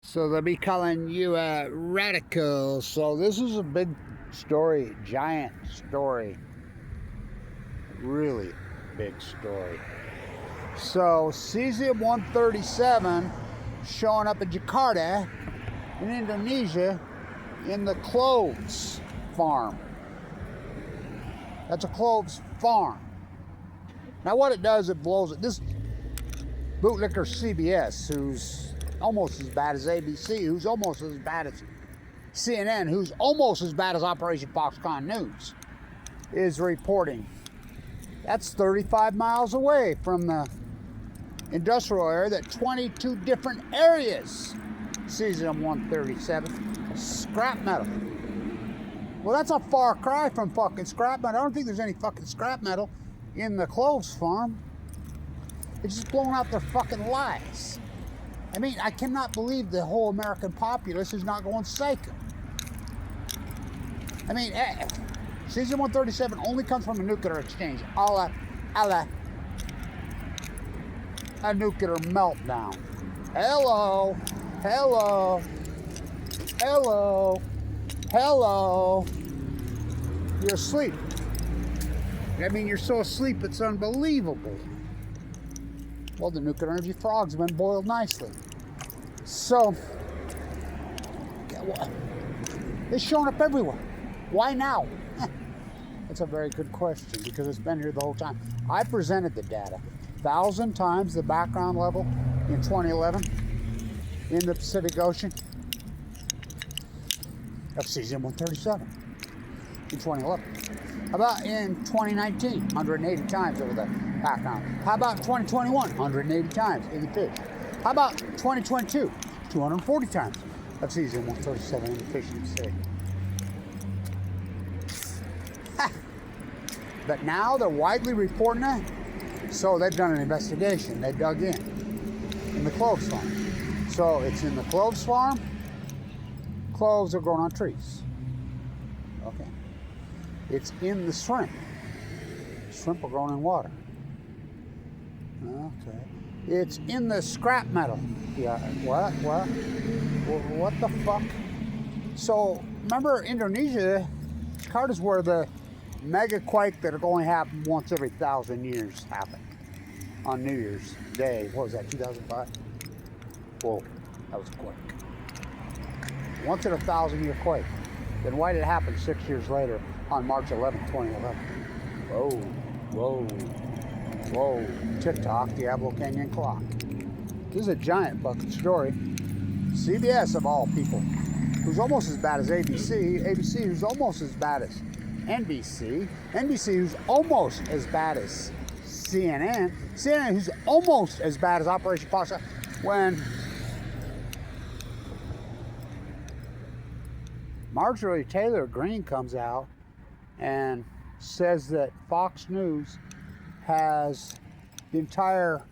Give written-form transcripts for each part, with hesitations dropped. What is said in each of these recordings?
So they'll be calling you a radical. So this is a big story, giant story, really big story. So cesium-137 showing up in Jakarta, in Indonesia, in the Cloves farm. That's a Cloves farm. Now what it does, it blows it. This bootlicker CBS, who's almost as bad as ABC, who's almost as bad as CNN, who's almost as bad as Operation Foxconn News, is reporting. That's 35 miles away from the industrial area, that 22 different areas, cesium-137, scrap metal. Well, that's a far cry from fucking scrap metal. I don't think there's any fucking scrap metal in the Cloves farm. It's just blowing out their fucking lives. I mean, I cannot believe the whole American populace is not going psycho. I mean, cesium-137 only comes from a nuclear exchange, a nuclear meltdown. Hello, hello, hello, hello. You're asleep. I mean, you're so asleep, it's unbelievable. Well, the nuclear energy frogs have been boiled nicely. So, it's showing up everywhere. Why now? That's a very good question, because it's been here the whole time. I presented the data 1,000 times the background level in 2011 in the Pacific Ocean of cesium-137 in 2011. How about in 2019, 180 times over the background? How about 2021, 180 times in the fish? How about 2022, 240 times of cesium-137 in the fish in the sea? But now they're widely reporting it, so they've done an investigation. They dug in the Cloves farm. So it's in the Cloves farm. Cloves are grown on trees. Okay. It's in the shrimp. Shrimp are grown in water. Okay. It's in the scrap metal. Yeah. What? What the fuck? So remember, Indonesia, Jakarta's where the mega quake that are only happen once every 1,000 years happened on New Year's Day. What was that? 2005. Whoa, that was a quake. Once in a 1,000-year quake. Then why did it happen 6 years later on March 11, 2011? Whoa. TikTok, Diablo Canyon clock. This is a giant fucking story. CBS, of all people, who's almost as bad as ABC, ABC, who's almost as bad as NBC, NBC, who's almost as bad as CNN, CNN, who's almost as bad as Operation Foxconn. When Marjorie Taylor Greene comes out and says that Fox News has the entire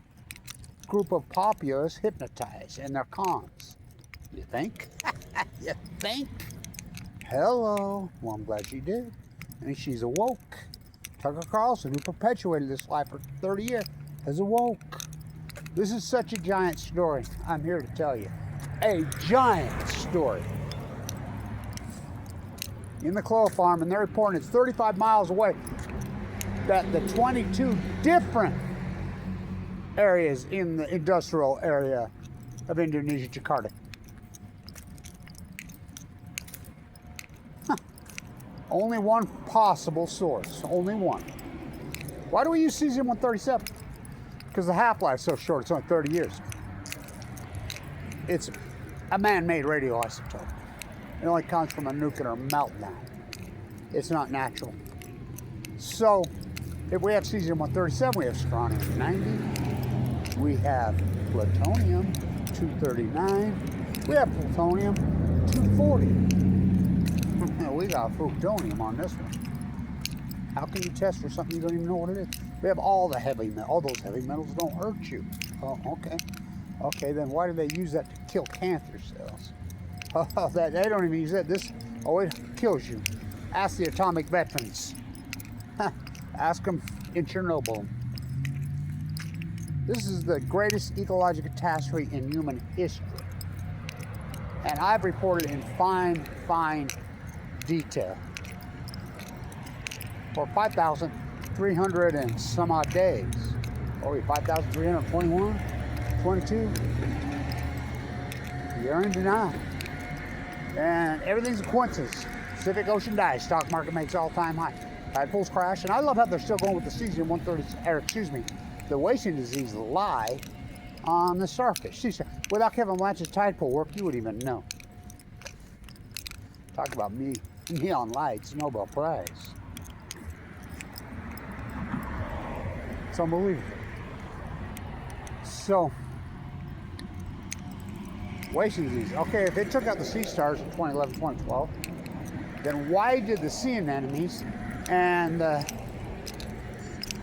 group of populace hypnotized and they're cons. You think? You think? Hello. Well, I'm glad she did. I mean, she's awoke. Tucker Carlson, who perpetuated this lie for 30 years, has awoke. This is such a giant story. I'm here to tell you. A giant story. In the Clove farm, and they're reporting it's 35 miles away, that the 22 different areas in the industrial area of Indonesia, Jakarta. Only one possible source, only one. Why do we use cesium-137? Because the half-life is so short, it's only 30 years. It's a man-made radioisotope. It only comes from a nuclear meltdown. It's not natural. So, if we have cesium-137, we have strontium-90, we have plutonium-239, we have plutonium-240. We got plutonium on this one. How can you test for something you don't even know what it is? We have all the heavy metals. All those heavy metals don't hurt you. Oh, okay. Okay, then why do they use that to kill cancer cells? Oh, that they don't even use that. It kills you. Ask the atomic veterans. Ask them in Chernobyl. This is the greatest ecological catastrophe in human history. And I've reported in fine detail for 5,300 and some odd days. Oh, 5,321, 22. You're in denial. And everything's a coincidence. Pacific Ocean dies, stock market makes all-time high. Tide pools crash, and I love how they're still going with the cesium 130, or excuse me, the wasting disease lie on the starfish. See, without Kevin Blanch's tide pool work, you wouldn't even know. Talk about me, neon lights, Nobel Prize. It's unbelievable. So, wasting disease. Okay, if it took out the sea stars in 2011, 2012, then why did the sea anemones and the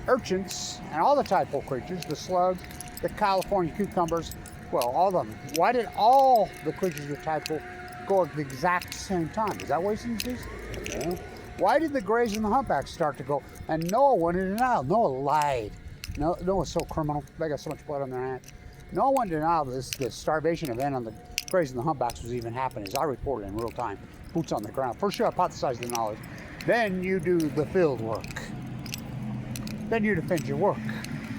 urchins and all the tide pool creatures, the slugs, the California cucumbers, well, all of them, why did all the creatures with tide pool go at the exact same time? Is that wasting disease? No. Why did the grays and the humpbacks start to go? And Noah went in denial. Noah lied. Noah's so criminal. They got so much blood on their hands. Noah went in denial this starvation event on the grays and the humpbacks was even happening, as I reported in real time. Boots on the ground. First you hypothesize the knowledge. Then you do the field work. Then you defend your work.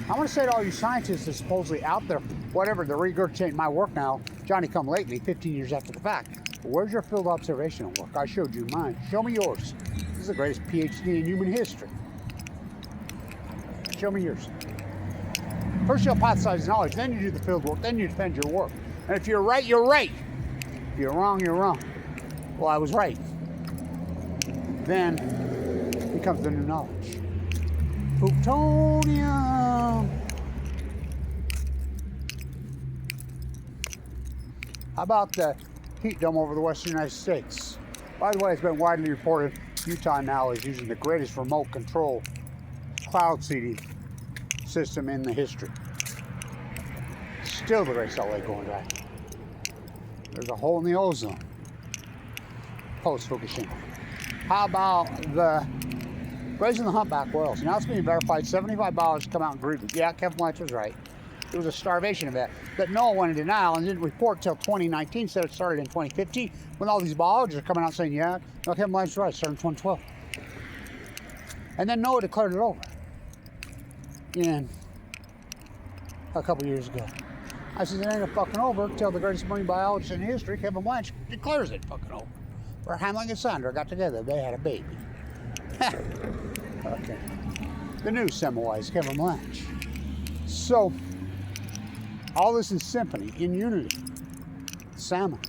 I want to say to all you scientists that supposedly out there, whatever, they're regurgitating my work now, Johnny come lately, 15 years after the fact. But where's your field observational work? I showed you mine. Show me yours. This is the greatest PhD in human history. Show me yours. First you hypothesize knowledge, then you do the field work, then you defend your work. And if you're right, you're right. If you're wrong, you're wrong. Well, I was right. Then becomes the new knowledge. Plutonium. How about the heat dome over the western United States? By the way, it's been widely reported Utah now is using the greatest remote control cloud seeding system in the history. Still the greatest LA going dry. There's a hole in the ozone. Post Fukushima. How about the raising the humpback whales? Now it's being verified. $75 to come out and agree with. Yeah, Kevin Blanch was right. It was a starvation event that Noah went in denial and didn't report till 2019. Said it started in 2015 when all these biologists are coming out saying, yeah, no, Kevin Blanch was right. It started in 2012. And then Noah declared it over in a couple years ago. I said, it ain't a fucking over till the greatest marine biologist in history, Kevin Blanch, declares it fucking over. Where Hamling and Sandra got together, they had a baby. Okay. The new Semawise, Kevin Blanch. So, all this is symphony, in unity. Salmon.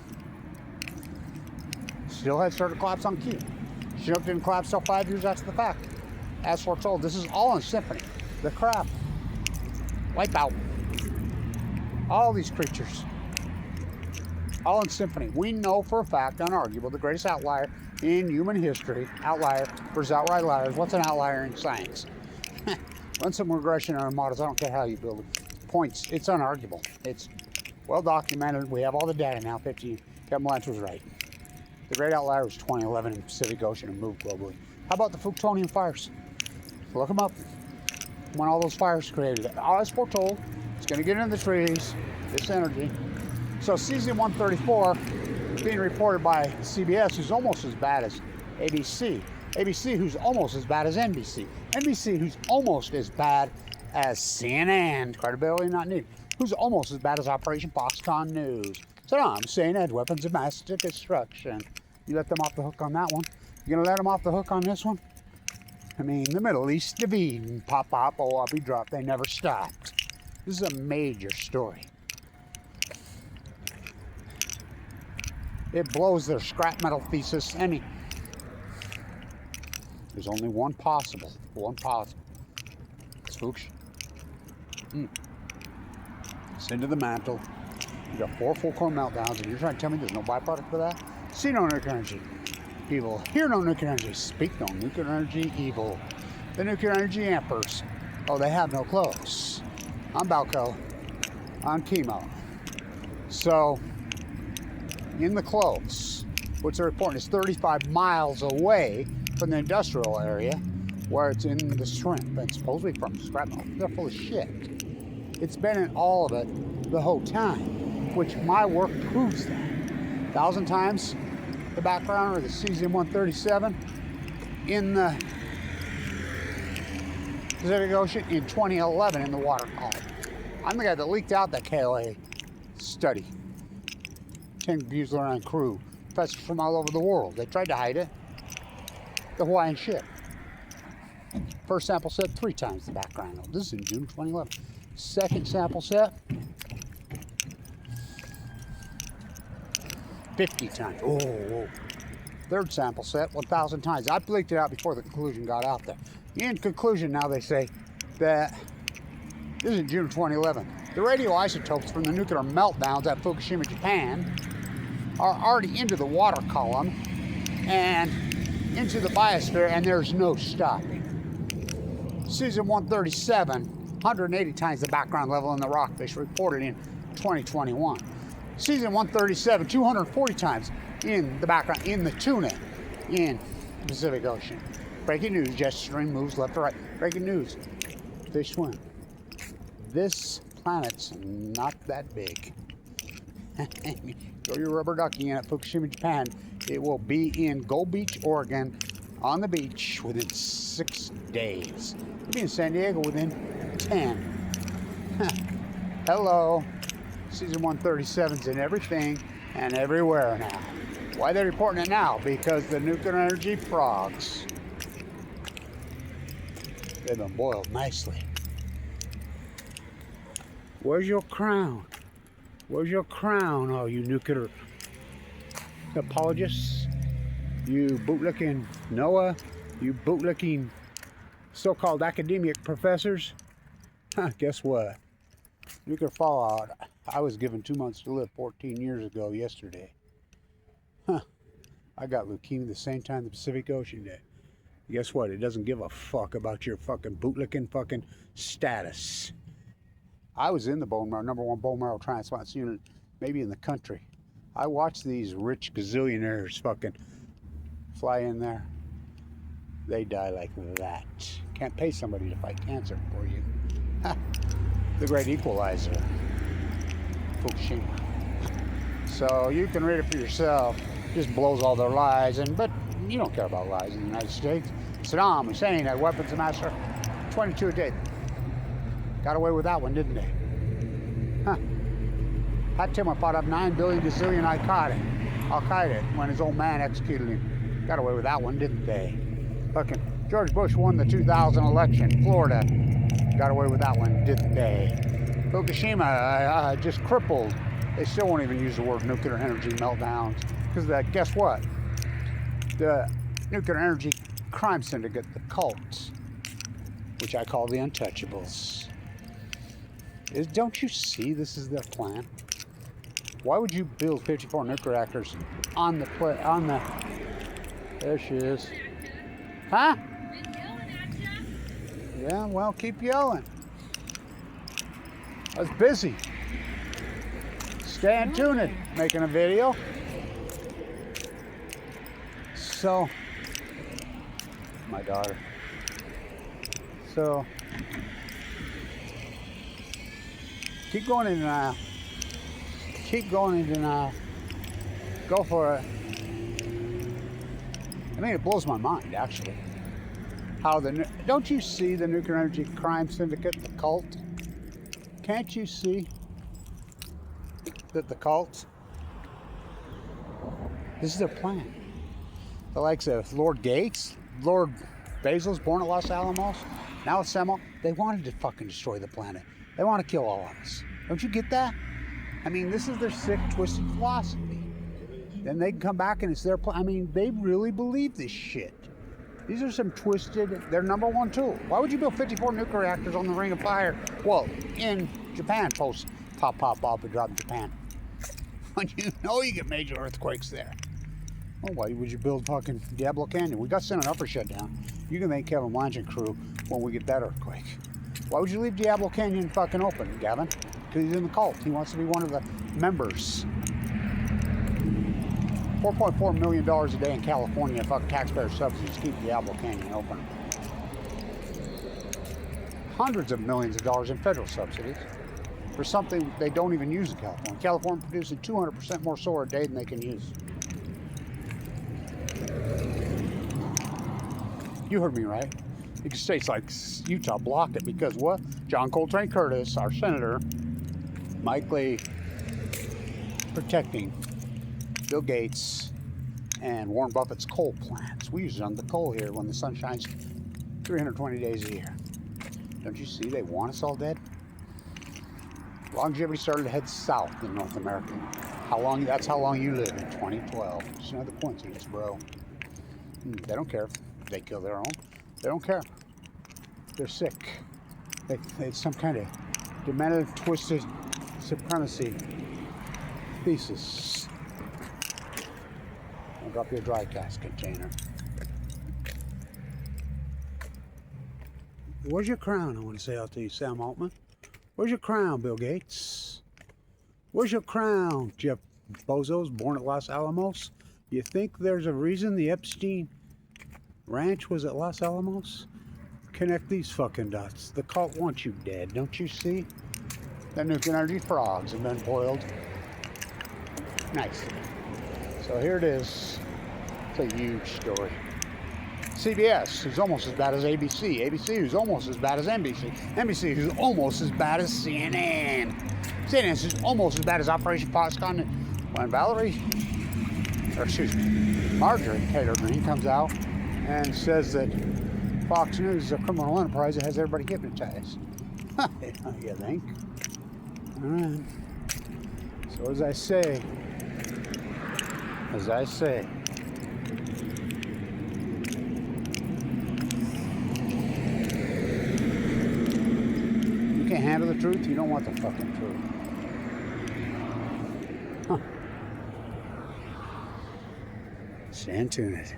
Steelhead started to collapse on Q. Chinook didn't collapse till 5 years after the fact. As foretold, this is all in symphony. The crab. Wipe out. All these creatures. All in symphony. We know for a fact, unarguable, the greatest outlier in human history. Outlier versus outright liars. What's an outlier in science? Run some regression on our models. I don't care how you build it. Points. It's unarguable. It's well documented. We have all the data now. 15. Kevin Blanch was right. The great outlier was 2011 in the Pacific Ocean and moved globally. How about the plutonium fires? Look them up. When all those fires created, as foretold, it's going to get into the trees. This energy. So cesium-134 being reported by CBS, who's almost as bad as ABC. ABC, who's almost as bad as NBC. NBC, who's almost as bad as CNN, credibility not needed. Who's almost as bad as Operation Foxconn News. Saddam Hussein had weapons of mass destruction. You let them off the hook on that one. You gonna let them off the hook on this one? I mean, the Middle East of Eden, pop, pop, oh, I'll be dropped. They never stopped. This is a major story. It blows their scrap metal thesis. There's only one possible. It's Fukushima. It's into the mantle. You got 4 full core meltdowns, and you're trying to tell me there's no byproduct for that? See no nuclear energy. Evil. Hear no nuclear energy. Speak no nuclear energy. Evil. The nuclear energy ampers. Oh, they have no clothes. I'm Balco. On chemo. So, in the Cloves, which they're reporting is 35 miles away from the industrial area where it's in the shrimp and supposedly from scrap metal. They're full of shit. It's been in all of it the whole time, which my work proves that. 1,000 times the background of the cesium-137 in the Pacific Ocean in 2011 in the water column. I'm the guy that leaked out that KLA study. 10 Buzler crew, professors from all over the world. They tried to hide it. The Hawaiian ship. First sample set, 3 times the background. This is in June 2011. Second sample set, 50 times. Oh, whoa. Third sample set, 1,000 times. I leaked it out before the conclusion got out there. In conclusion, now they say that this is in June 2011. The radioisotopes from the nuclear meltdowns at Fukushima, Japan, are already into the water column and into the biosphere, and there's no stopping. Cesium-137, 180 times the background level in the rockfish, reported in 2021. Cesium-137, 240 times in the background in the tuna in the Pacific Ocean. Breaking news, jet stream moves left to right. Breaking news, fish swim. This planet's not that big. Throw your rubber ducky in at Fukushima, Japan. It will be in Gold Beach, Oregon, on the beach within 6 days. It'll be in San Diego within 10. Hello. Cesium-137's in everything and everywhere now. Why they're reporting it now? Because the nuclear energy frogs, they've been boiled nicely. Where's your crown? Where's your crown, all you nuclear apologists? You bootlicking NOAA? You bootlicking so-called academic professors? Guess what? Nuclear fallout. I was given 2 months to live 14 years ago yesterday. I got leukemia the same time the Pacific Ocean did. Guess what? It doesn't give a fuck about your fucking bootlicking fucking status. I was in the bone marrow, #1 bone marrow transplant unit, maybe in the country. I watched these rich gazillionaires fucking fly in there. They die like that. Can't pay somebody to fight cancer for you. The great equalizer, Fukushima. So you can read it for yourself. Just blows all their lies, but you don't care about lies in the United States. Saddam Hussein had weapons of mass destruction, 22 a day. Got away with that one, didn't they? Pat Timmer fought up 9 billion gazillion Al-Qaeda when his old man executed him. Got away with that one, didn't they? Fucking George Bush won the 2000 election, Florida. Got away with that one, didn't they? Fukushima just crippled. They still won't even use the word nuclear energy meltdowns. Because that, guess what? The nuclear energy crime syndicate, the cults, which I call the untouchables. Don't you see this is their plan? Why would you build 54 nuclear reactors on the there she is. Huh? Been yelling at ya. Yeah, well, keep yelling. I was busy. Staying tuned, making a video. So, my daughter. So, keep going in denial. Keep going in denial. Go for it. I mean, it blows my mind, actually. How don't you see the nuclear energy crime syndicate, the cult? Can't you see that the cult, this is their plan? The likes of Lord Gates, Lord Bezos, born at Los Alamos, now it's Semo. They wanted to fucking destroy the planet. They want to kill all of us. Don't you get that? I mean, this is their sick, twisted philosophy. Then they can come back and it's their plan. I mean, they really believe this shit. These are some twisted, their #1 tool. Why would you build 54 nuclear reactors on the Ring of Fire? Well, in Japan, post pop, and drop in Japan. When you know you get major earthquakes there. Well, why would you build fucking Diablo Canyon? We got sent an upper shutdown. You can thank Kevin Blanch and crew when we get that earthquake. Why would you leave Diablo Canyon fucking open, Gavin? Because he's in the cult. He wants to be one of the members. $4.4 million a day in California, fuck taxpayer subsidies to keep Diablo Canyon open. Hundreds of millions of dollars in federal subsidies. for something they don't even use in California. California producing 200% more solar a day than they can use. You heard me right. You can states like Utah blocked it because what? John Coltrane Curtis, our senator, Mike Lee, protecting Bill Gates and Warren Buffett's coal plants. We use it on the coal here when the sun shines 320 days a year. Don't you see they want us all dead? Longevity started to head south in North America. That's how long you live in 2012. It's another coincidence, bro. They don't care if they kill their own. They don't care. They're sick. It's some kind of demented, twisted supremacy thesis. I'll drop you a dry cast container. Where's your crown? I want to say out to you, Sam Altman. Where's your crown, Bill Gates? Where's your crown, Jeff Bezos, born at Los Alamos? You think there's a reason the Epstein ranch was at Los Alamos? Connect these fucking dots. The cult wants you dead, don't you see? The nuclear energy frogs have been boiled. Nice. So here it is. It's a huge story. CBS, who's almost as bad as ABC. ABC, who's almost as bad as NBC. NBC, who's almost as bad as CNN. CNN, who's almost as bad as Operation Foxconn. When Marjorie Taylor Greene comes out and says that Fox News is a criminal enterprise that has everybody hypnotized. You think? All right. So as I say, you can't handle the truth, you don't want the fucking truth. Stay tuned.